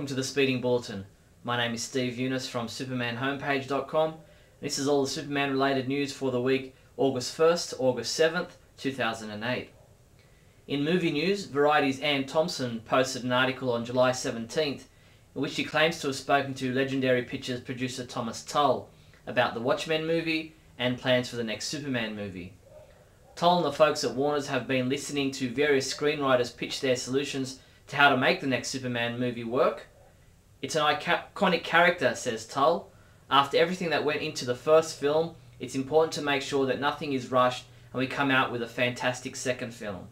welcome to the Speeding Bulletin. My name is Steve Younis from supermanhomepage.com. This is all the Superman related news for the week August 1st to August 7th, 2008. In movie news, Variety's Ann Thompson posted an article on July 17th in which she claims to have spoken to Legendary Pictures producer Thomas Tull about the Watchmen movie and plans for the next Superman movie. Tull and the folks at Warner's have been listening to various screenwriters pitch their solutions to how to make the next Superman movie work. It's an iconic character, says Tull. After everything that went into the first film, it's important to make sure that nothing is rushed and we come out with a fantastic second film.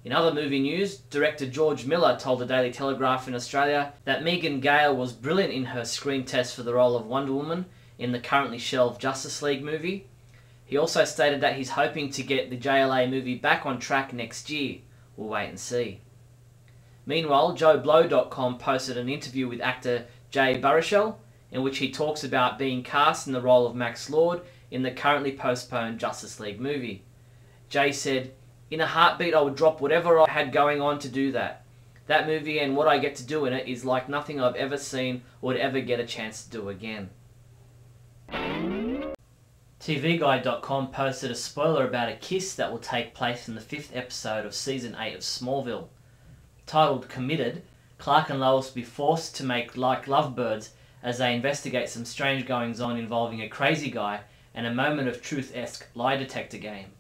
In other movie news, director George Miller told the Daily Telegraph in Australia that Megan Gale was brilliant in her screen test for the role of Wonder Woman in the currently shelved Justice League movie. He also stated that he's hoping to get the JLA movie back on track next year. We'll wait and see. Meanwhile, JoeBlow.com posted an interview with actor Jay Baruchel in which he talks about being cast in the role of Max Lord in the currently postponed Justice League movie. Jay said, "In a heartbeat I would drop whatever I had going on to do that. That movie and what I get to do in it is like nothing I've ever seen or would ever get a chance to do again." TVGuide.com posted a spoiler about a kiss that will take place in the 5th episode of Season 8 of Smallville. Titled Committed, Clark and Lois will be forced to make like lovebirds as they investigate some strange goings-on involving a crazy guy and a moment of truth-esque lie detector game.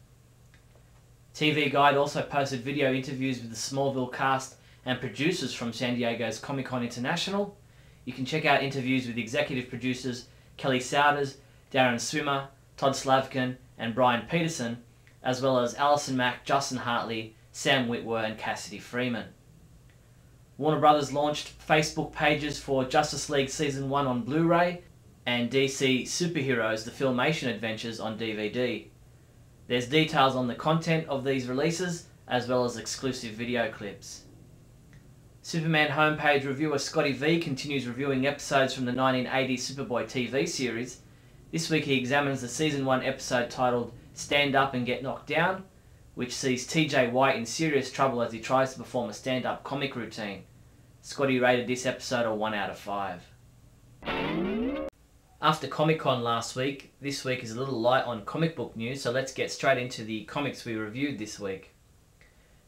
TV Guide also posted video interviews with the Smallville cast and producers from San Diego's Comic-Con International. You can check out interviews with executive producers Kelly Souders, Darren Swimmer, Todd Slavkin and Brian Peterson, as well as Alison Mack, Justin Hartley, Sam Witwer and Cassidy Freeman. Warner Brothers launched Facebook pages for Justice League Season 1 on Blu-ray and DC Superheroes The Filmation Adventures on DVD. There's details on the content of these releases as well as exclusive video clips. Superman homepage reviewer Scotty V continues reviewing episodes from the 1980 Superboy TV series. This week he examines the Season 1 episode titled Stand Up and Get Knocked Down, which sees TJ White in serious trouble as he tries to perform a stand-up comic routine. Scotty rated this episode a 1 out of 5. After Comic-Con last week, this week is a little light on comic book news, so let's get straight into the comics we reviewed this week.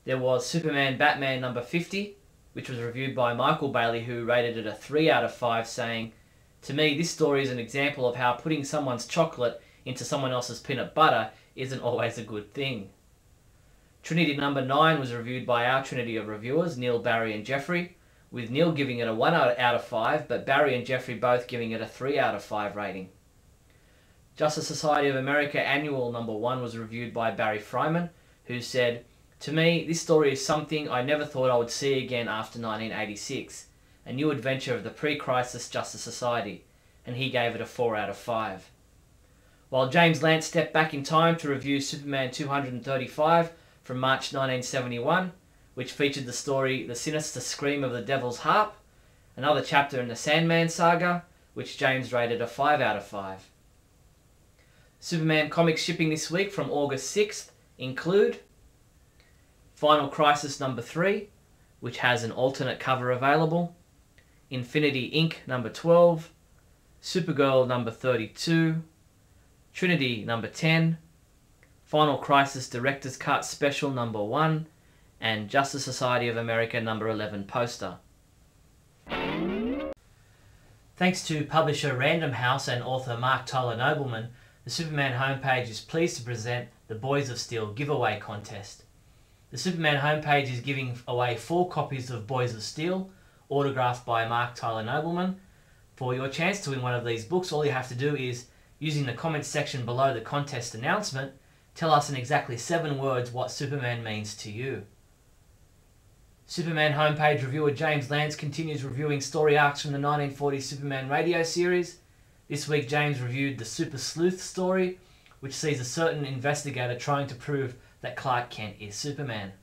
There was Superman Batman number 50, which was reviewed by Michael Bailey, who rated it a 3 out of 5, saying, "To me, this story is an example of how putting someone's chocolate into someone else's peanut butter isn't always a good thing." Trinity number 9 was reviewed by our Trinity of reviewers, Neal, Barry and Jeffrey, with Neal giving it a 1 out of 5, but Barry and Jeffrey both giving it a 3 out of 5 rating. Justice Society of America Annual number 1 was reviewed by Barry Fryman, who said, "To me, this story is something I never thought I would see again after 1986, a new adventure of the pre-crisis Justice Society," and he gave it a 4 out of 5. While James Lance stepped back in time to review Superman 235 from March 1971, which featured the story The Sinister Scream of the Devil's Harp, another chapter in the Sandman saga, which James rated a 5 out of 5. Superman comics shipping this week from August 6th include Final Crisis number 3, which has an alternate cover available, Infinity Inc. number 12, Supergirl number 32, Trinity number 10, Final Crisis Director's Cut Special number 1, and Justice Society of America number 11 poster. Thanks to publisher Random House and author Mark Tyler Nobleman, the Superman homepage is pleased to present the Boys of Steel giveaway contest. The Superman homepage is giving away 4 copies of Boys of Steel, autographed by Mark Tyler Nobleman. For your chance to win one of these books, all you have to do is, using the comments section below the contest announcement, tell us in exactly 7 words what Superman means to you. Superman homepage reviewer James Lance continues reviewing story arcs from the 1940 Superman radio series. This week James reviewed the Super Sleuth story, which sees a certain investigator trying to prove that Clark Kent is Superman.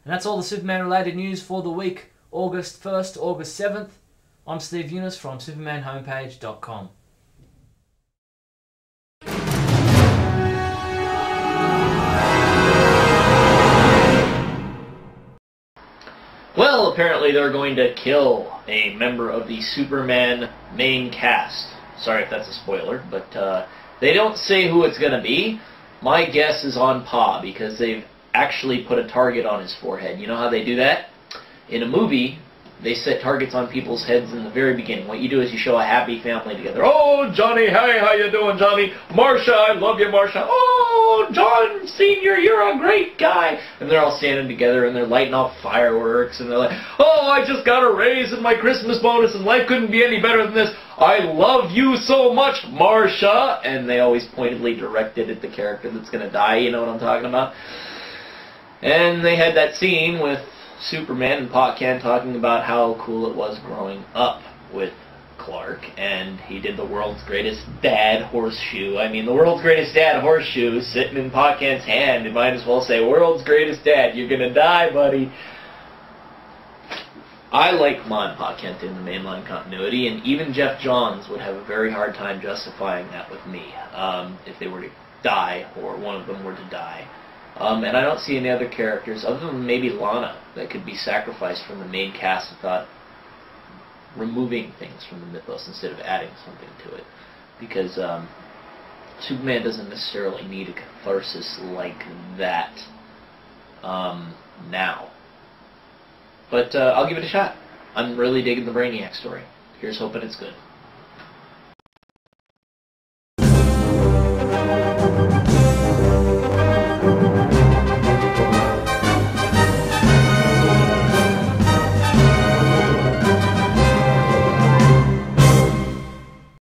And that's all the Superman related news for the week August 1st to August 7th. I'm Steve Younis from supermanhomepage.com. Well, apparently they're going to kill a member of the Superman main cast. Sorry if that's a spoiler, but they don't say who it's going to be. My guess is on Pa, because they've actually put a target on his forehead. You know how they do that? In a movie, they set targets on people's heads in the very beginning. What you do is you show a happy family together. Oh, Johnny, hey, how you doing, Johnny? Marcia, I love you, Marcia. Oh, John Sr., you're a great guy. And they're all standing together, and they're lighting off fireworks, and they're like, oh, I just got a raise in my Christmas bonus, and life couldn't be any better than this. I love you so much, Marcia. And they always pointedly direct it at the character that's going to die, you know what I'm talking about? And they had that scene with Superman and Pa Kent talking about how cool it was growing up with Clark, and he did the world's greatest dad horseshoe. I mean, the world's greatest dad horseshoe sitting in Pa Kent's hand. You might as well say, world's greatest dad, you're gonna die, buddy. I like Ma and Pa Kent in the mainline continuity, and even Jeff Johns would have a very hard time justifying that with me, if they were to die, or one of them were to die. And I don't see any other characters, other than maybe Lana, that could be sacrificed from the main cast without removing things from the mythos instead of adding something to it. Because Superman doesn't necessarily need a catharsis like that now. But I'll give it a shot. I'm really digging the Brainiac story. Here's hoping it's good.